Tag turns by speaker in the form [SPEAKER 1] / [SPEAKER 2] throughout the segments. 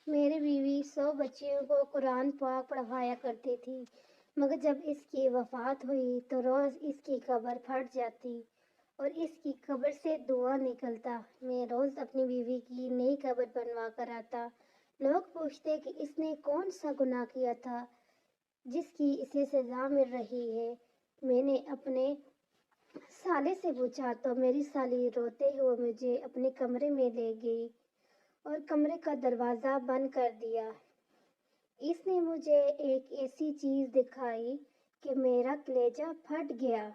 [SPEAKER 1] میری بیوی 100 بچیوں کو قرآن پاک پڑھایا کرتی تھی، مگر جب اس کی وفات ہوئی تو روز اس کی قبر پھٹ جاتی اور اس کی قبر سے دعا نکلتا۔ میں روز اپنی بیوی کی نئی قبر بنوا کر آتا۔ لوگ پوچھتے کہ اس نے کون سا گناہ کیا تھا جس کی اسے سزا مل رہی ہے۔ میں نے اپنے سالے سے پوچھا تو میری سالی روتے ہوئے مجھے اپنے کمرے میں لے گئی اور کمرے کا دروازہ بند کر دیا۔ اس نے مجھے ایک ایسی چیز دکھائی کہ میرا کلیجہ پھٹ گیا،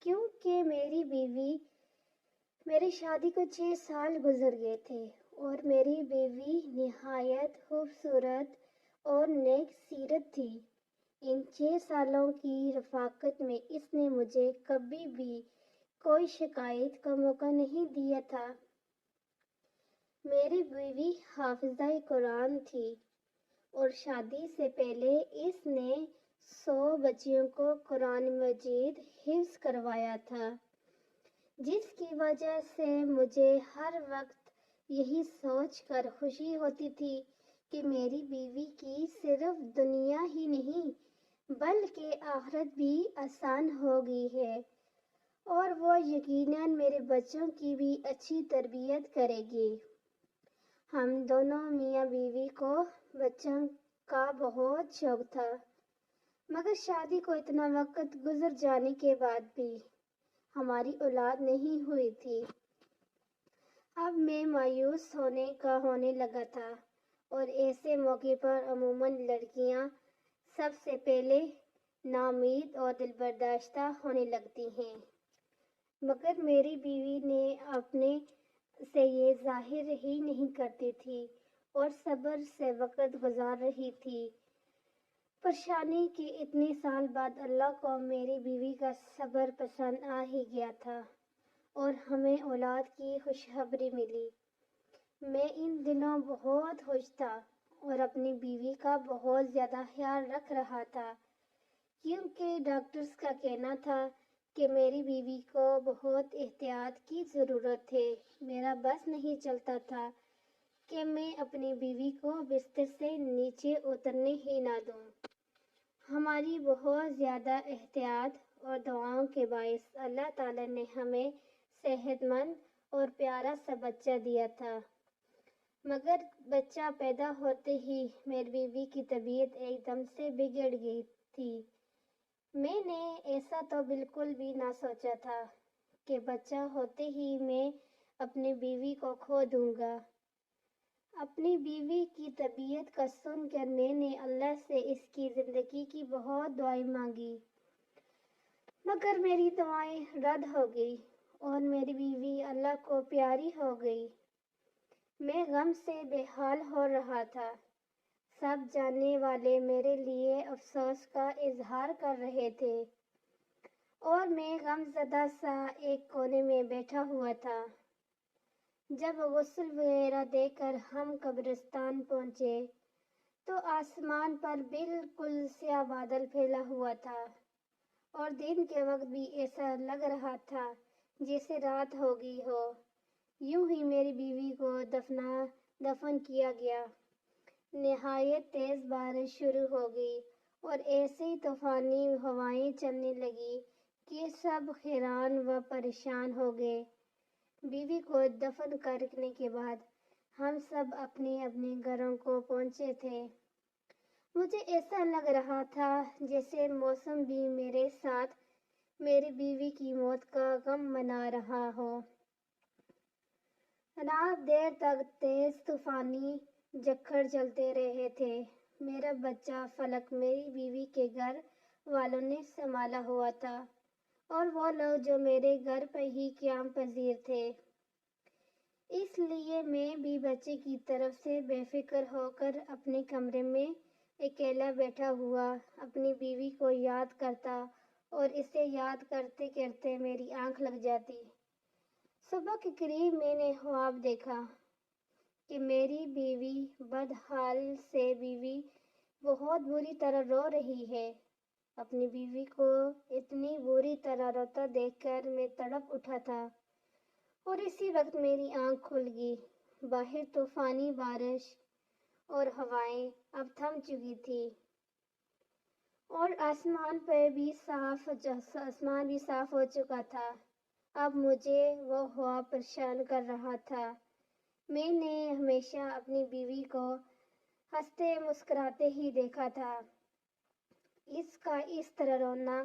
[SPEAKER 1] کیونکہ میری شادی کو 6 سال گزر گئے تھے اور میری بیوی نہایت خوبصورت اور نیک سیرت تھی۔ ان 6 سالوں کی رفاقت میں اس نے مجھے کبھی بھی کوئی شکایت کا موقع نہیں دیا تھا۔ میری بیوی حافظہ قرآن تھی اور شادی سے پہلے اس نے 100 بچیوں کو قرآن مجید حفظ کروایا تھا، جس کی وجہ سے مجھے ہر وقت یہی سوچ کر خوشی ہوتی تھی کہ میری بیوی کی صرف دنیا ہی نہیں بلکہ آخرت بھی آسان ہو گئی ہے اور وہ یقیناً میرے بچوں کی بھی اچھی تربیت کرے گی۔ ہم دونوں میاں بیوی کو بچوں کا بہت شوق تھا، مگر شادی کو اتنا وقت گزر جانے کے بعد بھی ہماری اولاد نہیں ہوئی تھی۔ اب میں مایوس ہونے لگا تھا اور ایسے موقع پر عموماً لڑکیاں سب سے پہلے ناامید اور دلبرداشتہ ہونے لگتی ہیں، مگر میری بیوی نے اپنے سے یہ ظاہر ہی نہیں کرتی تھی اور صبر سے وقت گزار رہی تھی۔ پریشانی کے اتنے سال بعد اللہ کو میری بیوی کا صبر پسند آ ہی گیا تھا اور ہمیں اولاد کی خوشخبری ملی۔ میں ان دنوں بہت خوش تھا اور اپنی بیوی کا بہت زیادہ خیال رکھ رہا تھا، کیونکہ ڈاکٹرز کا کہنا تھا کہ میری بیوی کو بہت احتیاط کی ضرورت ہے۔ میرا بس نہیں چلتا تھا کہ میں اپنی بیوی کو بستر سے نیچے اترنے ہی نہ دوں۔ ہماری بہت زیادہ احتیاط اور دعاؤں کے باعث اللہ تعالیٰ نے ہمیں صحت مند اور پیارا سا بچہ دیا تھا، مگر بچہ پیدا ہوتے ہی میری بیوی کی طبیعت ایک دم سے بگڑ گئی تھی۔ میں نے ایسا تو بالکل بھی نہ سوچا تھا کہ بچہ ہوتے ہی میں اپنی بیوی کو کھو دوں گا۔ اپنی بیوی کی طبیعت کا سن کر میں نے اللہ سے اس کی زندگی کی بہت دعائیں مانگی، مگر میری دعائیں رد ہو گئی اور میری بیوی اللہ کو پیاری ہو گئی۔ میں غم سے بے حال ہو رہا تھا۔ سب جاننے والے میرے لیے افسوس کا اظہار کر رہے تھے اور میں غم زدہ سا ایک کونے میں بیٹھا ہوا تھا۔ جب غسل وغیرہ دے کر ہم قبرستان پہنچے تو آسمان پر بالکل سیاہ بادل پھیلا ہوا تھا اور دن کے وقت بھی ایسا لگ رہا تھا جیسے رات ہو گئی ہو۔ یوں ہی میری بیوی کو دفن کیا گیا۔ نہایت تیز بارش شروع ہو گئی اور ایسی طوفانی ہوائیں چلنے لگی کہ سب حیران و پریشان ہو گئے۔ بیوی کو دفن کرنے کے بعد ہم سب اپنے اپنے گھروں کو پہنچے تھے۔ مجھے ایسا لگ رہا تھا جیسے موسم بھی میرے ساتھ میری بیوی کی موت کا غم منا رہا ہو۔ رات دیر تک تیز طوفانی جھکڑ چلتے رہے تھے۔ میرا بچہ فلک میری بیوی کے گھر والوں نے سنبھالا ہوا تھا اور وہ لوگ جو میرے گھر پر ہی قیام پذیر تھے، اس لیے میں بھی بچے کی طرف سے بے فکر ہو کر اپنے کمرے میں اکیلا بیٹھا ہوا اپنی بیوی کو یاد کرتا اور اسے یاد کرتے کرتے میری آنکھ لگ جاتی۔ صبح کے قریب میں نے خواب دیکھا کہ میری بدحال سے بیوی بہت بری طرح رو رہی ہے۔ اپنی بیوی کو اتنی بری طرح روتا دیکھ کر میں تڑپ اٹھا تھا اور اسی وقت میری آنکھ کھل گئی۔ باہر طوفانی بارش اور ہوائیں اب تھم چکی تھی اور آسمان بھی صاف ہو چکا تھا۔ اب مجھے وہ ہوا پریشان کر رہا تھا۔ میں نے ہمیشہ اپنی بیوی کو ہنستے مسکراتے ہی دیکھا تھا۔ اس کا اس طرح رونا،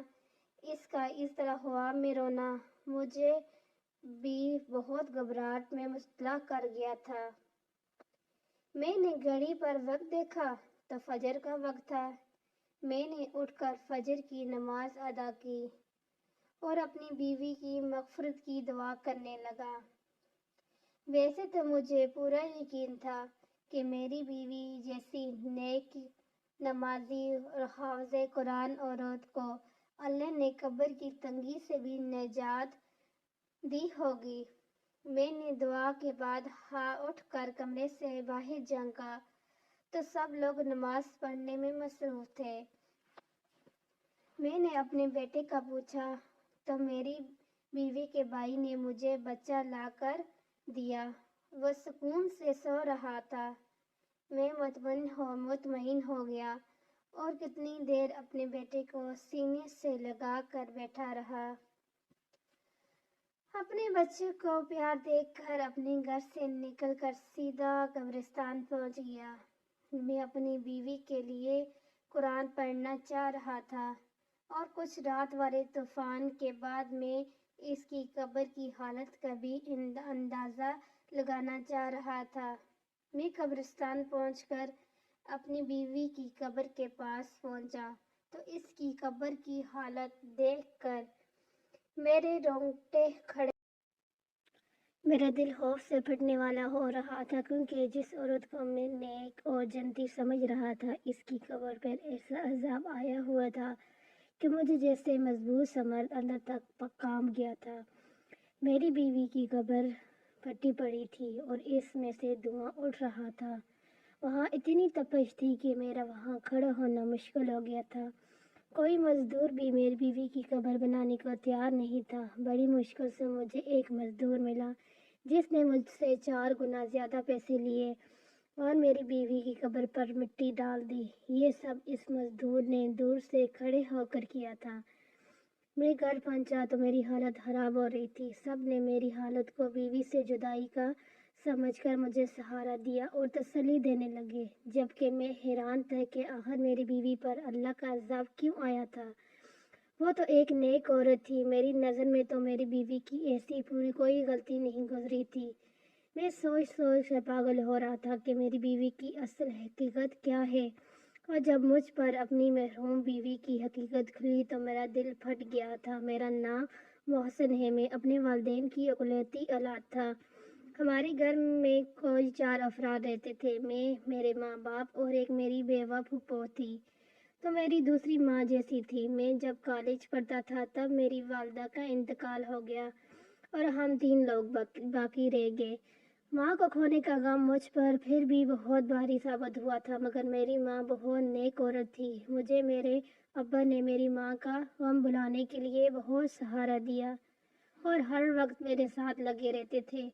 [SPEAKER 1] اس کا اس طرح ہوا میں رونا مجھے بھی بہت گھبراہٹ میں مبتلا کر گیا تھا۔ میں نے گھڑی پر وقت دیکھا تو فجر کا وقت تھا۔ میں نے اٹھ کر فجر کی نماز ادا کی اور اپنی بیوی کی مغفرت کی دعا کرنے لگا۔ ویسے تو مجھے پورا یقین تھا کہ میری بیوی جیسی نیک، نمازی اور حافظ قرآن عورت کو اللہ نے قبر کی تنگی سے بھی نجات دی ہوگی۔ میں نے دعا کے بعد اٹھ کر کمرے سے باہر جھانکا تو سب لوگ نماز پڑھنے میں مصروف تھے۔ میں نے اپنے بیٹے کا پوچھا تو میری بیوی کے بھائی نے مجھے بچہ لا کر دیا۔ وہ سکون سے سو رہا تھا۔ میں مطمئن ہو گیا اور کتنی دیر اپنے بیٹے کو سینے سے لگا کر بیٹھا رہا۔ اپنے بچے کو پیار دیکھ کر اپنے گھر سے نکل کر سیدھا قبرستان پہنچ گیا۔ میں اپنی بیوی کے لیے قرآن پڑھنا چاہ رہا تھا اور کچھ رات والے طوفان کے بعد میں اس کی قبر کی حالت کا بھی اندازہ لگانا چاہ رہا تھا۔ میں قبرستان پہنچ کر اپنی بیوی کی قبر کے پاس پہنچا تو اس کی قبر کی حالت دیکھ کر میرے رونگٹے کھڑے۔ میرا دل خوف سے پھٹنے والا ہو رہا تھا کیونکہ جس عورت کو میں نیک اور جنتی سمجھ رہا تھا، اس کی قبر پر ایسا عذاب آیا ہوا تھا کہ مجھے جیسے مضبوط سمر اندر تک کام گیا تھا۔ میری بیوی کی قبر پھٹی پڑی تھی اور اس میں سے دھواں اٹھ رہا تھا۔ وہاں اتنی تپش تھی کہ میرا وہاں کھڑا ہونا مشکل ہو گیا تھا۔ کوئی مزدور بھی میری بیوی کی قبر بنانے کو تیار نہیں تھا۔ بڑی مشکل سے مجھے ایک مزدور ملا جس نے مجھ سے 4 گنا زیادہ پیسے لیے اور میری بیوی کی قبر پر مٹی ڈال دی۔ یہ سب اس مزدور نے دور سے کھڑے ہو کر کیا تھا۔ میں گھر پہنچا تو میری حالت خراب ہو رہی تھی۔ سب نے میری حالت کو بیوی سے جدائی کا سمجھ کر مجھے سہارا دیا اور تسلی دینے لگے، جبکہ میں حیران تھا کہ آخر میری بیوی پر اللہ کا عذاب کیوں آیا تھا۔ وہ تو ایک نیک عورت تھی۔ میری نظر میں تو میری بیوی کی ایسی کوئی غلطی نہیں گزری تھی۔ میں سوچ کر پاگل ہو رہا تھا کہ میری بیوی کی اصل حقیقت کیا ہے، اور جب مجھ پر اپنی مرحوم بیوی کی حقیقت کھلی تو میرا دل پھٹ گیا تھا۔ میرا نام محسن ہے۔ میں اپنے والدین کی اقلیتی اولاد تھا۔ ہمارے گھر میں کوئی 4 افراد رہتے تھے۔ میں، میرے ماں باپ اور ایک میری بیوہ پھوپھو تھی تو میری دوسری ماں جیسی تھی۔ میں جب کالج پڑھتا تھا تب میری والدہ کا انتقال ہو گیا اور ہم 3 لوگ باقی رہ گئے۔ ماں کو کھونے کا غم مجھ پر پھر بھی بہت بھاری ثابت ہوا تھا، مگر میری ماں بہت نیک عورت تھی۔ مجھے میرے ابا نے میری ماں کا غم بھلانے کے لیے بہت سہارا دیا اور ہر وقت میرے ساتھ لگے رہتے تھے۔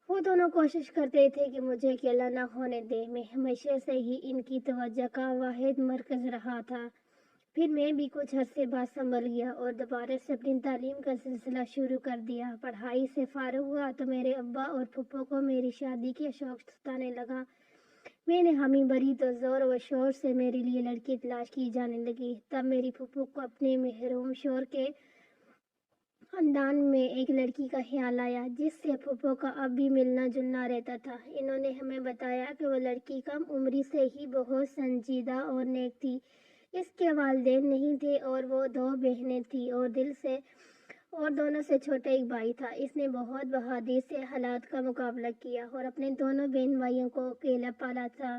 [SPEAKER 1] وہ دونوں کوشش کرتے تھے کہ مجھے اکیلا نہ ہونے دیں۔ میں ہمیشہ سے ہی ان کی توجہ کا واحد مرکز رہا تھا۔ پھر میں بھی کچھ عرصے بعد سنبھل گیا اور دوبارہ سے اپنی تعلیم کا سلسلہ شروع کر دیا۔ پڑھائی سے فارغ ہوا تو میرے ابا اور پھوپھو کو میری شادی کا شوق ستانے لگا۔ میں نے حامی بھری تو زور و شور سے میرے لیے لڑکی تلاش کی جانے لگی۔ تب میری پھوپھو کو اپنے محروم شوہر کے خاندان میں ایک لڑکی کا خیال آیا جس سے پھوپھو کا اب بھی ملنا جلنا رہتا تھا۔ انہوں نے ہمیں بتایا کہ وہ لڑکی کم عمری سے ہی بہت سنجیدہ اور نیک تھی۔ اس کے والدین نہیں تھے اور وہ 2 بہنیں تھیں اور دونوں سے چھوٹا ایک بھائی تھا۔ اس نے بہت بہادری سے حالات کا مقابلہ کیا اور اپنے دونوں بہن بھائیوں کو اکیلا پالا تھا۔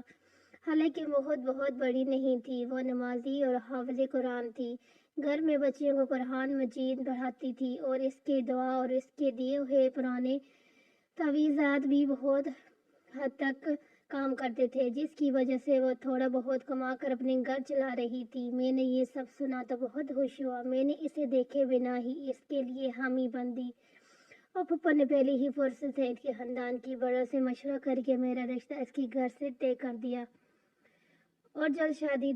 [SPEAKER 1] حالانکہ بہت بڑی نہیں تھی، وہ نمازی اور حافظ قرآن تھی۔ گھر میں بچیوں کو قرآن مجید پڑھاتی تھی اور اس کے دعا اور اس کے دیے ہوئے پرانے تعویذات بھی بہت حد تک کام کرتے تھے، جس کی وجہ سے وہ تھوڑا بہت کما کر اپنے گھر چلا رہی تھی۔ میں نے یہ سب سنا تو بہت خوش ہوا۔ میں نے اسے دیکھے بنا ہی اس کے لیے حامی بن دی اور پھپھو نے پہلے ہی فرصت سعید کے خاندان کی بڑوں سے مشورہ کر کے میرا رشتہ اس کے گھر سے طے کر دیا اور جلد شادی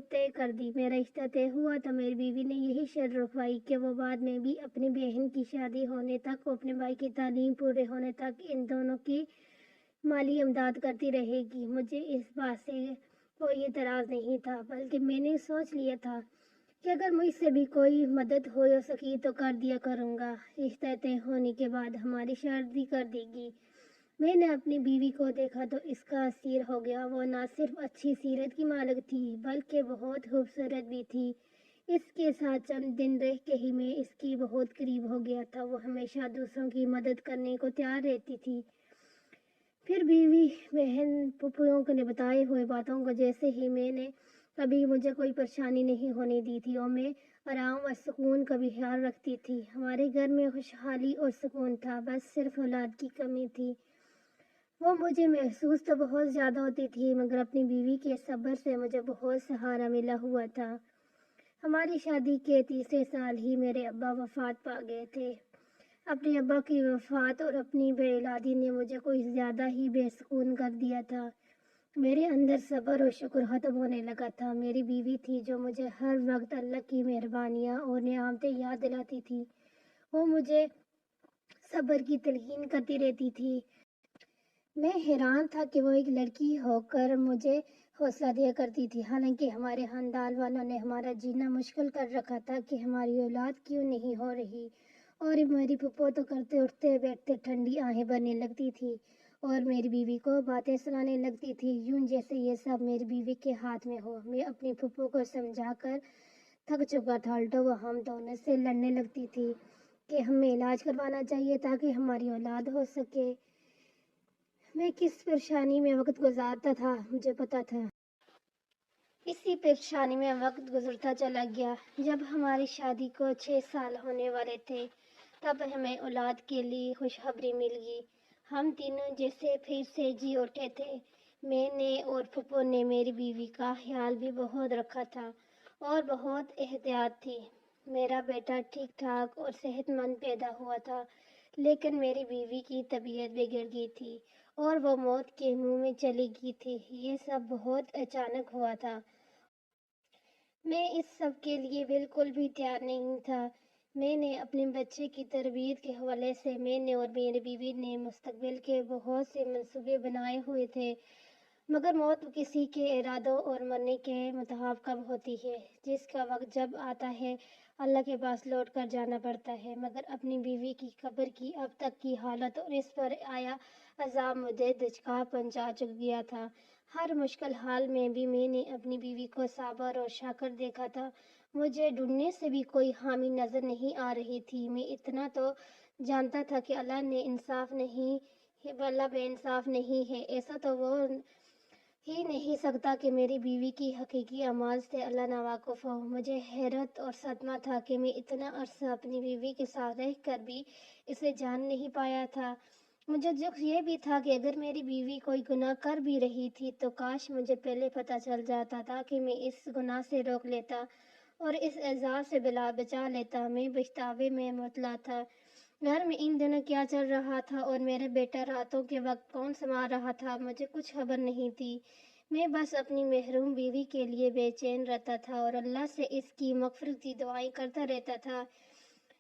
[SPEAKER 1] طے کر دی۔ میرا رشتہ طے ہوا تو میری بیوی نے یہی شرط رکھوائی کہ وہ بعد میں بھی اپنی بہن کی شادی ہونے تک اور اپنے بھائی کی تعلیم پورے ہونے تک ان دونوں کی مالی امداد کرتی رہے گی۔ مجھے اس بات سے کوئی اعتراض نہیں تھا، بلکہ میں نے سوچ لیا تھا کہ اگر مجھ سے بھی کوئی مدد ہو سکی تو کر دیا کروں گا۔ رشتہ طے ہونے کے بعد ہماری شادی کر دی گئی۔ میں نے اپنی بیوی کو دیکھا تو اس کا اسیر ہو گیا۔ وہ نہ صرف اچھی سیرت کی مالک تھی بلکہ بہت خوبصورت بھی تھی۔ اس کے ساتھ چند دن رہ کے ہی میں اس کی بہت قریب ہو گیا تھا۔ وہ ہمیشہ دوسروں کی مدد کرنے کو تیار رہتی تھی۔ پھر بیوی بہن پھپھیوں نے بتائے ہوئے باتوں کو جیسے ہی میں نے کبھی مجھے کوئی پریشانی نہیں ہونے دی تھی اور میں آرام اور سکون کا بھی خیال رکھتی تھی۔ ہمارے گھر میں خوشحالی اور سکون تھا، بس صرف اولاد کی کمی تھی۔ وہ مجھے محسوس تو بہت زیادہ ہوتی تھی، مگر اپنی بیوی کے صبر سے مجھے بہت سہارا ملا ہوا تھا۔ ہماری شادی کے تیسرے سال ہی میرے ابا وفات پا گئے تھے۔ اپنے ابا کی وفات اور اپنی بے اولادی نے مجھے کوئی زیادہ ہی بے سکون کر دیا تھا۔ میرے اندر صبر اور شکر ختم ہونے لگا تھا۔ میری بیوی تھی جو مجھے ہر وقت اللہ کی مہربانیاں اور نعمتیں یاد دلاتی تھی۔ وہ مجھے صبر کی تلقین کرتی رہتی تھی۔ میں حیران تھا کہ وہ ایک لڑکی ہو کر مجھے حوصلہ دیا کرتی تھی، حالانکہ ہمارے خاندان والوں نے ہمارا جینا مشکل کر رکھا تھا کہ ہماری اولاد کیوں نہیں ہو رہی، اور میری پھپھو تو کرتے اٹھتے بیٹھتے ٹھنڈی آہیں بھرنے لگتی تھی اور میری بیوی کو باتیں سنانے لگتی تھی، یوں جیسے یہ سب میری بیوی کے ہاتھ میں ہو۔ میں اپنی پھپھو کو سمجھا کر تھک چکا تھا، الٹا وہ ہم دونوں سے لڑنے لگتی تھی کہ ہمیں علاج کروانا چاہیے تاکہ ہماری اولاد ہو سکے۔ میں کس پریشانی میں وقت گزارتا تھا مجھے پتا تھا۔ اسی پریشانی میں وقت گزرتا چلا گیا۔ جب ہماری شادی کو 6 سال ہونے والے تھے تب ہمیں اولاد کے لیے خوشخبری مل گئی۔ ہم تینوں جیسے پھر سے جی اٹھے تھے۔ میں نے اور پھپھو نے میری بیوی کا خیال بھی بہت رکھا تھا اور بہت احتیاط تھی۔ میرا بیٹا ٹھیک ٹھاک اور صحت مند پیدا ہوا تھا، لیکن میری بیوی کی طبیعت بگڑ گئی تھی اور وہ موت کے منہ میں چلی گئی تھی۔ یہ سب بہت اچانک ہوا تھا۔ میں اس سب کے لیے بالکل بھی تیار نہیں تھا۔ میں نے اپنے بچے کی تربیت کے حوالے سے میں نے اور میری بیوی نے مستقبل کے بہت سے منصوبے بنائے ہوئے تھے، مگر موت کسی کے ارادوں اور مرنے کے متفق ہوتی ہے، جس کا وقت جب آتا ہے اللہ کے پاس لوٹ کر جانا پڑتا ہے۔ مگر اپنی بیوی کی قبر کی اب تک کی حالت اور اس پر آیا عذاب مجھے دھچکا پہنچا گیا تھا۔ ہر مشکل حال میں بھی میں نے اپنی بیوی کو صابر اور شاکر دیکھا تھا۔ مجھے ڈھونڈنے سے بھی کوئی حامی نظر نہیں آ رہی تھی۔ میں اتنا تو جانتا تھا کہ اللہ بے انصاف نہیں ہے، ایسا تو وہ ہی نہیں سکتا کہ میری بیوی کی حقیقی اعمال سے اللہ ناواقف ہو۔ مجھے حیرت اور صدمہ تھا کہ میں اتنا عرصہ اپنی بیوی کے ساتھ رہ کر بھی اسے جان نہیں پایا تھا۔ مجھے دکھ یہ بھی تھا کہ اگر میری بیوی کوئی گناہ کر بھی رہی تھی تو کاش مجھے پہلے پتہ چل جاتا تاکہ میں اس گناہ سے روک لیتا اور اس عذاب سے بچا لیتا۔ میں پچھتاوے میں مبتلا تھا۔ گھر میں ان دنوں کیا چل رہا تھا اور میرا بیٹا راتوں کے وقت کون سنبھال رہا تھا، مجھے کچھ خبر نہیں تھی۔ میں بس اپنی محروم بیوی کے لیے بے چین رہتا تھا اور اللہ سے اس کی مغفرت کی دعائیں کرتا رہتا تھا۔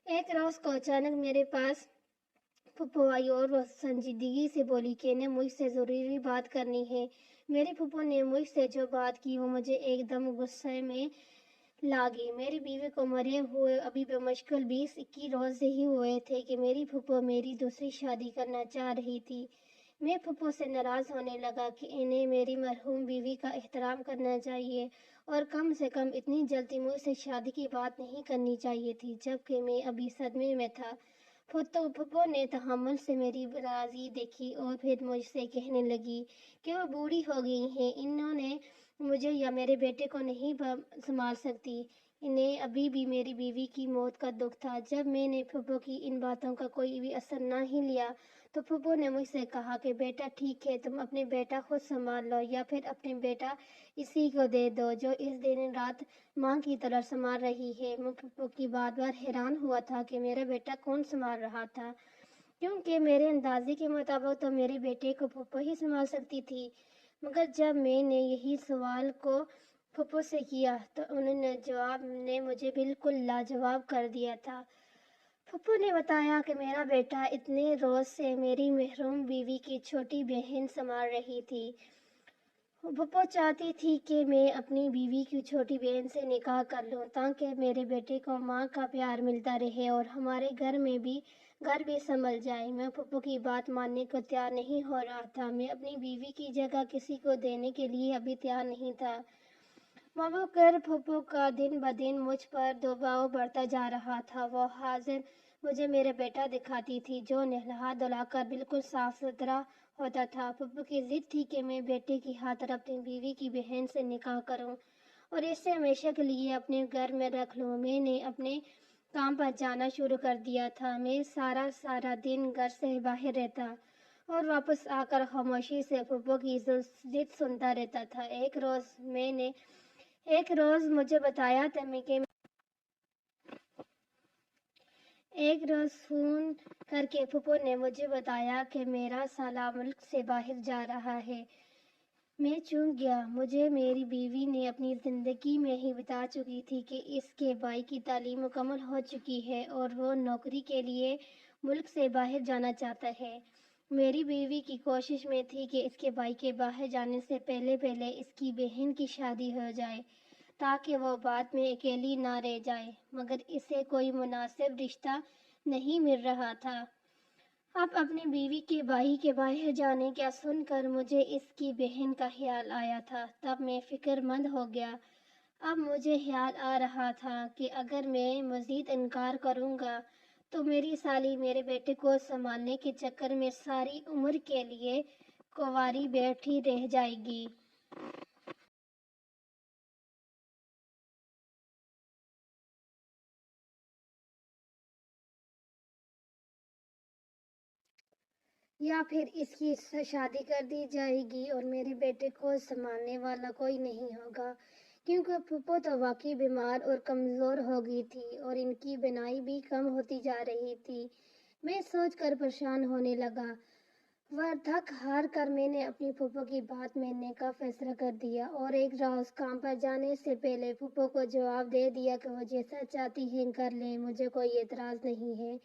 [SPEAKER 1] ایک روز کو اچانک میرے پاس پھپھو آئی اور وہ سنجیدگی سے بولی کہ انہیں مجھ سے ضروری بات کرنی ہے۔ میری پھپھو نے مجھ سے جو بات کی وہ مجھے ایک دم غصے میں لا گئی۔ میری بیوی کو مرے ہوئے ابھی بمشکل 20-21 روز ہی ہوئے تھے کہ میری پھپھو میری دوسری شادی کرنا چاہ رہی تھی۔ میں پھپھو سے ناراض ہونے لگا کہ انہیں میری مرحوم بیوی کا احترام کرنا چاہیے اور کم سے کم اتنی جلدی مجھ سے شادی کی بات نہیں کرنی چاہیے تھی، جبکہ میں ابھی صدمے میں تھا۔ پھپھو نے تحمل سے میری ناراضگی دیکھی اور پھر مجھ سے کہنے لگی کہ وہ بوڑھی ہو گئی ہیں، انہوں نے مجھے یا میرے بیٹے کو نہیں سنبھال سکتی۔ انہیں ابھی بھی میری بیوی کی موت کا دکھ تھا۔ جب میں نے پھپھو کی ان باتوں کا کوئی بھی اثر نہ ہی لیا تو پھپھو نے مجھ سے کہا کہ بیٹا ٹھیک ہے، تم اپنے بیٹا خود سنبھال لو یا پھر اپنے بیٹا اسی کو دے دو جو اس دن رات ماں کی طرح سنبھال رہی ہے۔ میں پھپھو کی بات پر حیران ہوا تھا کہ میرا بیٹا کون سنبھال رہا تھا۔ کیونکہ میرے اندازے کے مطابق تو میرے بیٹے کو پھپھو ہی سنبھال سکتی تھی، مگر جب میں نے یہی سوال کو پھپھو سے کیا تو انہوں نے جواب نے مجھے بالکل لاجواب کر دیا تھا۔ پھپھو نے بتایا کہ میرا بیٹا اتنے روز سے میری محروم بیوی کی چھوٹی بہن سنبھال رہی تھی۔ پھپھو چاہتی تھی کہ میں اپنی بیوی کی چھوٹی بہن سے نکاح کر لوں تاکہ میرے بیٹے کو ماں کا پیار ملتا رہے اور ہمارے گھر بھی سنبھل جائے۔ میں پھپھو کی بات ماننے کو تیار نہیں ہو رہا تھا۔ میں اپنی بیوی کی جگہ کسی کو دینے کے لیے ابھی تیار نہیں تھا، مگر پھپھو کا دن بدن مجھ پر دباؤ بڑھتا جا رہا تھا۔ وہ حاضر مجھے میرا بیٹا دکھاتی تھی جو نہلا دھلا کر بالکل صاف ستھرا ہوتا تھا۔ پھپھو کی ضد تھی کہ میں بیٹے کی خاطر اپنی بیوی کی بہن سے نکاح کروں اور اسے ہمیشہ کے لیے اپنے گھر میں رکھ لوں۔ میں نے اپنے کام پر جانا شروع کر دیا تھا۔ میں سارا دن گھر سے باہر رہتا اور واپس آ کر خاموشی سے پھپھو کی ضد سنتا رہتا تھا۔ ایک روز مجھے بتایا تھا کہ ایک روز فون کر کے پھپھو نے مجھے بتایا کہ میرا سالہ ملک سے باہر جا رہا ہے۔ میں چونک گیا۔ مجھے میری بیوی نے اپنی زندگی میں ہی بتا چکی تھی کہ اس کے بھائی کی تعلیم مکمل ہو چکی ہے اور وہ نوکری کے لیے ملک سے باہر جانا چاہتا ہے۔ میری بیوی کی کوشش میں تھی کہ اس کے بھائی کے باہر جانے سے پہلے اس کی بہن کی شادی ہو جائے تاکہ وہ بعد میں اکیلی نہ رہ جائے، مگر اسے کوئی مناسب رشتہ نہیں مل رہا تھا۔ اب اپنی بیوی کے بھائی کے باہر جانے کا سن کر مجھے اس کی بہن کا خیال آیا تھا۔ تب میں فکر مند ہو گیا۔ اب مجھے خیال آ رہا تھا کہ اگر میں مزید انکار کروں گا تو میری سالی میرے بیٹے کو سنبھالنے کے چکر میں ساری عمر کے لیے کنواری بیٹھی رہ جائے گی۔ یا پھر اس کی شادی کر دی جائے گی اور میرے بیٹے کو سنبھالنے والا کوئی نہیں ہوگا، کیونکہ پھپھو تو واقعی بیمار اور کمزور ہو گئی تھی اور ان کی بینائی بھی کم ہوتی جا رہی تھی۔ میں سوچ کر پریشان ہونے لگا۔ تھک ہار کر میں نے اپنی پھپھو کی بات ماننے کا فیصلہ کر دیا اور ایک روز کام پر جانے سے پہلے پھپھو کو جواب دے دیا کہ وہ جیسا چاہتی ہیں کر لیں، مجھے کوئی اعتراض نہیں ہے۔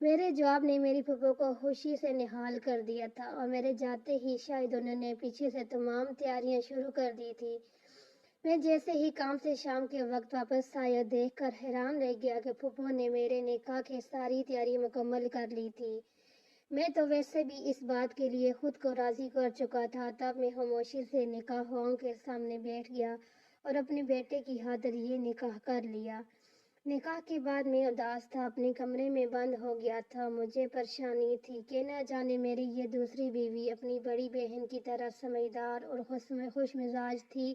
[SPEAKER 1] میرے جواب نے میری پھپھو کو خوشی سے نہال کر دیا تھا اور میرے جاتے ہی شاید انہوں نے پیچھے سے تمام تیاریاں شروع کر دی تھی۔ میں جیسے ہی کام سے شام کے وقت واپس آیا دیکھ کر حیران رہ گیا کہ پھپھو نے میرے نکاح کی ساری تیاری مکمل کر لی تھی۔ میں تو ویسے بھی اس بات کے لیے خود کو راضی کر چکا تھا۔ تب میں خاموشی سے نکاح خواہوں کے سامنے بیٹھ گیا اور اپنے بیٹے کی خاطر یہ نکاح کر لیا۔ نکاح کے بعد میں اداس تھا، اپنے کمرے میں بند ہو گیا تھا۔ مجھے پریشانی تھی کہ نہ جانے میری یہ دوسری بیوی اپنی بڑی بہن کی طرح سمجھدار اور خوش مزاج تھی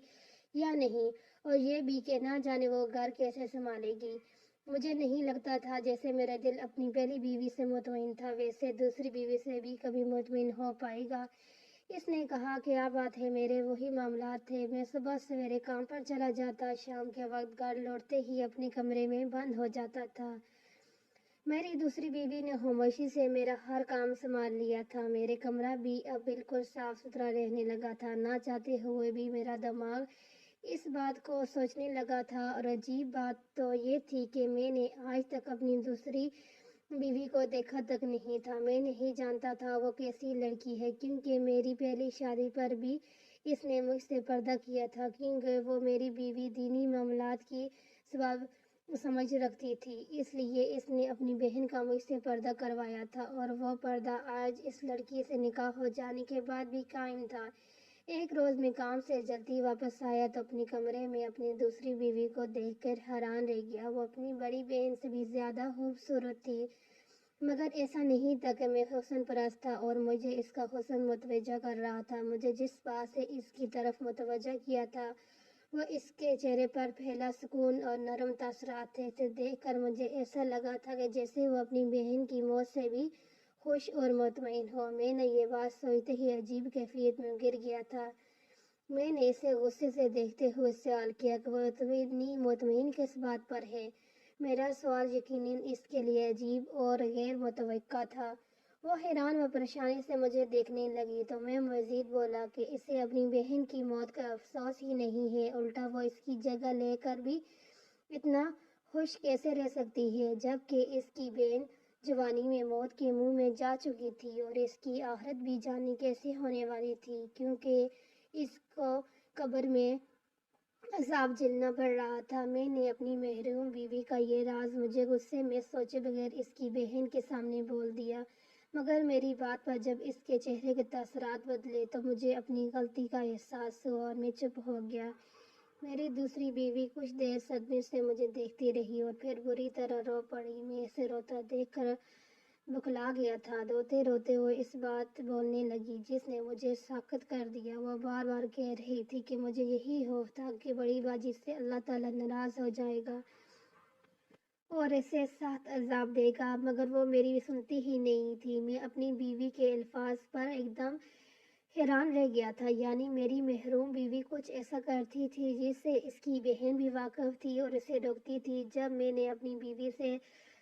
[SPEAKER 1] یا نہیں، اور یہ بھی کہ نہ جانے وہ گھر کیسے سنبھالے گی۔ مجھے نہیں لگتا تھا جیسے میرا دل اپنی پہلی بیوی سے مطمئن تھا ویسے دوسری بیوی سے بھی کبھی مطمئن ہو پائے گا۔ اس نے کہا کیا بات ہے، میرے وہی معاملات تھے۔ میں صبح سویرے کام پر چلا جاتا، شام کے وقت گھر لوٹتے ہی اپنے کمرے میں بند ہو جاتا تھا۔ میری دوسری بیوی نے خاموشی سے میرا ہر کام سنبھال لیا تھا۔ میرا کمرہ بھی اب بالکل صاف ستھرا رہنے لگا تھا۔ نہ چاہتے ہوئے بھی میرا دماغ اس بات کو سوچنے لگا تھا، اور عجیب بات تو یہ تھی کہ میں نے آج تک اپنی دوسری بیوی کو دیکھا تک نہیں تھا۔ میں نہیں جانتا تھا وہ کیسی لڑکی ہے، کیونکہ میری پہلی شادی پر بھی اس نے مجھ سے پردہ کیا تھا، کیونکہ وہ میری بیوی دینی معاملات کی سمجھ رکھتی تھی، اس لیے اس نے اپنی بہن کا مجھ سے پردہ کروایا تھا، اور وہ پردہ آج اس لڑکی سے نکاح ہو جانے کے بعد بھی قائم تھا۔ ایک روز میں کام سے جلدی واپس آیا تو اپنے کمرے میں اپنی دوسری بیوی کو دیکھ کر حیران رہ گیا۔ وہ اپنی بڑی بہن سے بھی زیادہ خوبصورت تھی، مگر ایسا نہیں تھا کہ میں حسن پرست تھا اور مجھے اس کا حسن متوجہ کر رہا تھا۔ مجھے جس بات سے اس کی طرف متوجہ کیا تھا وہ اس کے چہرے پر پھیلا سکون اور نرم تاثرات تھے۔ اسے دیکھ کر مجھے ایسا لگا تھا کہ جیسے وہ اپنی بہن کی موت سے بھی خوش اور مطمئن ہو۔ میں نے یہ بات سوچتے ہی عجیب کیفیت میں گر گیا تھا۔ میں نے اسے غصے سے دیکھتے ہوئے سوال کیا کہ وہ اتنی مطمئن کس بات پر ہے؟ میرا سوال یقیناً اس کے لیے عجیب اور غیر متوقع تھا۔ وہ حیران و پریشانی سے مجھے دیکھنے لگی تو میں مزید بولا کہ اسے اپنی بہن کی موت کا افسوس ہی نہیں ہے، الٹا وہ اس کی جگہ لے کر بھی اتنا خوش کیسے رہ سکتی ہے جبکہ اس کی بہن جوانی میں موت کے منہ میں جا چکی تھی اور اس کی آخرت بھی جانے کیسے ہونے والی تھی، کیونکہ اس کو قبر میں عذاب جھیلنا پڑ رہا تھا۔ میں نے اپنی محروم بیوی کا یہ راز مجھے غصے میں سوچے بغیر اس کی بہن کے سامنے بول دیا، مگر میری بات پر جب اس کے چہرے کے تاثرات بدلے تو مجھے اپنی غلطی کا احساس ہوا اور میں چپ ہو گیا۔ میری دوسری بیوی کچھ دیر صدمے سے مجھے دیکھتی رہی اور پھر بری طرح رو پڑی۔ میں اسے روتا دیکھ کر بکھلا گیا تھا۔ روتے روتے وہ اس بات بولنے لگی جس نے مجھے ساخت کر دیا۔ وہ بار بار کہہ رہی تھی کہ مجھے یہی خوف تھا کہ بڑی باجی سے اللہ تعالیٰ ناراض ہو جائے گا اور اسے سخت عذاب دے گا، مگر وہ میری سنتی ہی نہیں تھی۔ میں اپنی بیوی کے الفاظ پر ایک دم حیران رہ گیا تھا، یعنی میری محروم بیوی کچھ ایسا کرتی تھی جس سے اس کی بہن بھی واقف تھی اور اسے روکتی تھی۔ جب میں نے اپنی بیوی سے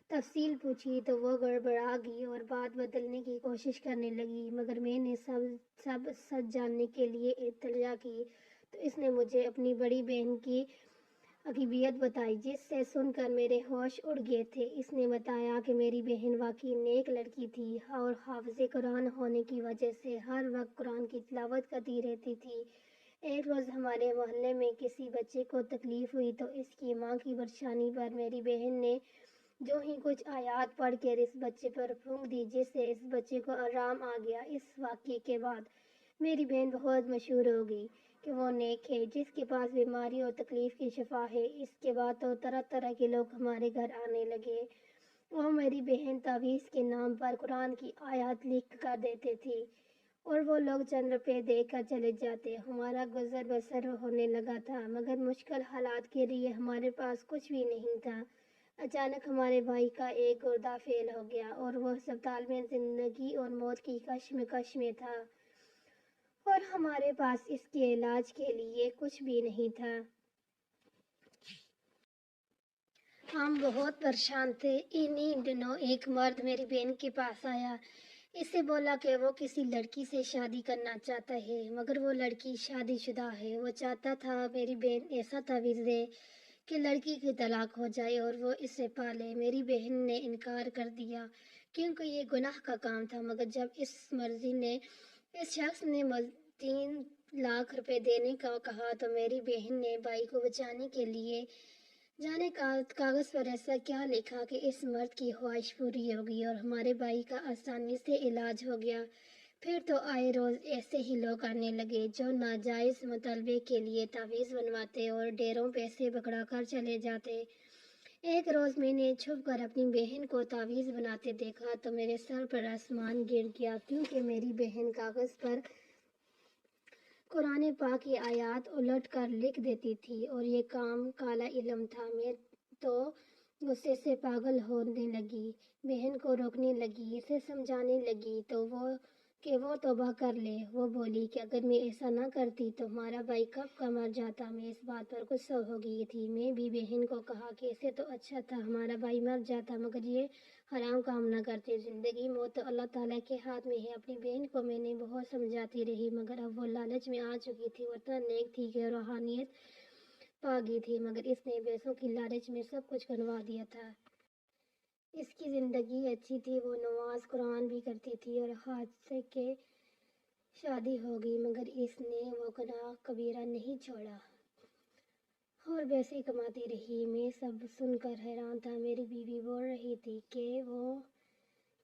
[SPEAKER 1] تفصیل پوچھی تو وہ گڑبڑا گئی اور بات بدلنے کی کوشش کرنے لگی، مگر میں نے سب سچ جاننے کے لیے التجا کی تو اس نے مجھے اپنی بڑی بہن کی عقیدت بتائی، جس سے سن کر میرے ہوش اڑ گئے تھے۔ اس نے بتایا کہ میری بہن واقعی نیک لڑکی تھی اور حافظ قرآن ہونے کی وجہ سے ہر وقت قرآن کی تلاوت کرتی رہتی تھی۔ ایک روز ہمارے محلے میں کسی بچے کو تکلیف ہوئی تو اس کی ماں کی پریشانی پر میری بہن نے جو ہی کچھ آیات پڑھ کر اس بچے پر پھونک دی، جس سے اس بچے کو آرام آ گیا۔ اس واقعے کے بعد میری بہن بہت مشہور ہو گئی کہ وہ نیک ہے، جس کے پاس بیماری اور تکلیف کی شفا ہے۔ اس کے بعد تو طرح طرح کے لوگ ہمارے گھر آنے لگے اور میری بہن تعویذ کے نام پر قرآن کی آیات لکھ کر دیتے تھی اور وہ لوگ چند روپے دے کر چلے جاتے۔ ہمارا گزر بسر ہونے لگا تھا، مگر مشکل حالات کے لیے ہمارے پاس کچھ بھی نہیں تھا۔ اچانک ہمارے بھائی کا ایک گردہ فیل ہو گیا اور وہ ہسپتال میں زندگی اور موت کی کشمکش میں تھا اور ہمارے پاس اس کے علاج کے لیے کچھ بھی نہیں تھا۔ ہم بہت پریشان تھے۔ انہی دنوں ایک مرد میری بہن کے پاس آیا۔ اسے بولا کہ وہ کسی لڑکی سے شادی کرنا چاہتا ہے، مگر وہ لڑکی شادی شدہ ہے۔ وہ چاہتا تھا میری بہن ایسا تعویذ دے کہ لڑکی کی طلاق ہو جائے اور وہ اسے پالے۔ میری بہن نے انکار کر دیا کیونکہ یہ گناہ کا کام تھا، مگر جب اس شخص نے 3 لاکھ روپے دینے کا کہا تو میری بہن نے بھائی کو بچانے کے لیے جانے کاغذ پر ایسا کیا لکھا کہ اس مرد کی خواہش پوری ہو گئی اور ہمارے بھائی کا آسانی سے علاج ہو گیا۔ پھر تو آئے روز ایسے ہی لوگ آنے لگے جو ناجائز مطالبے کے لیے تعویذ بنواتے اور ڈھیروں پیسے پکڑا کر چلے جاتے۔ ایک روز میں نے چھپ کر اپنی بہن کو تعویذ بناتے دیکھا تو میرے سر پر آسمان گر گیا، کیونکہ میری بہن کاغذ پر قرآن پاک کی آیات الٹ کر لکھ دیتی تھی اور یہ کام کالا علم تھا۔ میں تو غصے سے پاگل ہونے لگی، بہن کو روکنے لگی، اسے سمجھانے لگی تو وہ توبہ کر لے۔ وہ بولی کہ اگر میں ایسا نہ کرتی تو ہمارا بھائی کب کا مر جاتا۔ میں اس بات پر غصہ ہو گئی تھی۔ میں بھی بہن کو کہا کہ اسے تو اچھا تھا ہمارا بھائی مر جاتا، مگر یہ حرام کام نہ کرتے۔ زندگی موت تو اللہ تعالیٰ کے ہاتھ میں ہے۔ اپنی بہن کو میں نے بہت سمجھاتی رہی، مگر اب وہ لالچ میں آ چکی تھی۔ وہ اتنا نیک تھی کہ روحانیت پا گئی تھی، مگر اس نے پیسوں کی لالچ میں سب کچھ گنوا دیا تھا۔ اس کی زندگی اچھی تھی، وہ نماز قرآن بھی کرتی تھی اور حادثے کے شادی ہو گئی، مگر اس نے وہ گناہ کبیرہ نہیں چھوڑا اور پیسے کماتی رہی۔ میں سب سن کر حیران تھا۔ میری بیوی بول رہی تھی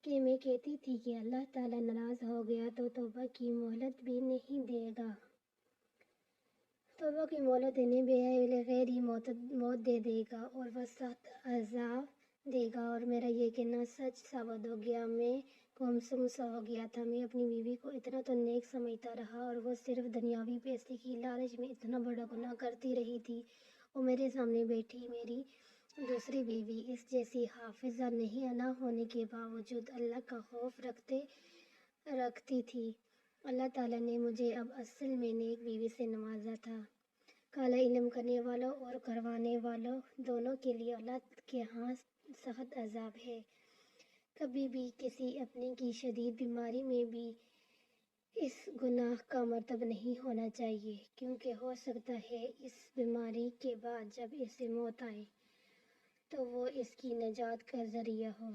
[SPEAKER 1] کہ میں کہتی تھی کہ اللہ تعالیٰ ناراض ہو گیا تو توبہ کی مہلت بھی نہیں دے گا، توبہ کی مہلت دینے بغیر ہی موت دے گا اور وہ سخت عذاب دے گا، اور میرا یہ کہنا سچ ثابت ہو گیا۔ میں گمسم سا ہو گیا تھا۔ میں اپنی بیوی کو اتنا تو نیک سمجھتا رہا اور وہ صرف دنیاوی پیسے کی لالچ میں اتنا بڑا گناہ کرتی رہی تھی۔ وہ میرے سامنے بیٹھی میری دوسری بیوی اس جیسی حافظہ نہیں نہ ہونے کے باوجود اللہ کا خوف رکھتی تھی۔ اللہ تعالیٰ نے مجھے اب اصل میں نیک بیوی سے نوازا تھا۔ کالا علم کرنے والوں اور کروانے والوں دونوں کے لیے اللہ کے ہاں سخت عذاب ہے۔ کبھی بھی کسی اپنے کی شدید بیماری میں بھی اس گناہ کا مرتب نہیں ہونا چاہیے، کیونکہ ہو سکتا ہے اس بیماری کے بعد جب اسے موت آئے تو وہ اس کی نجات کا ذریعہ ہو۔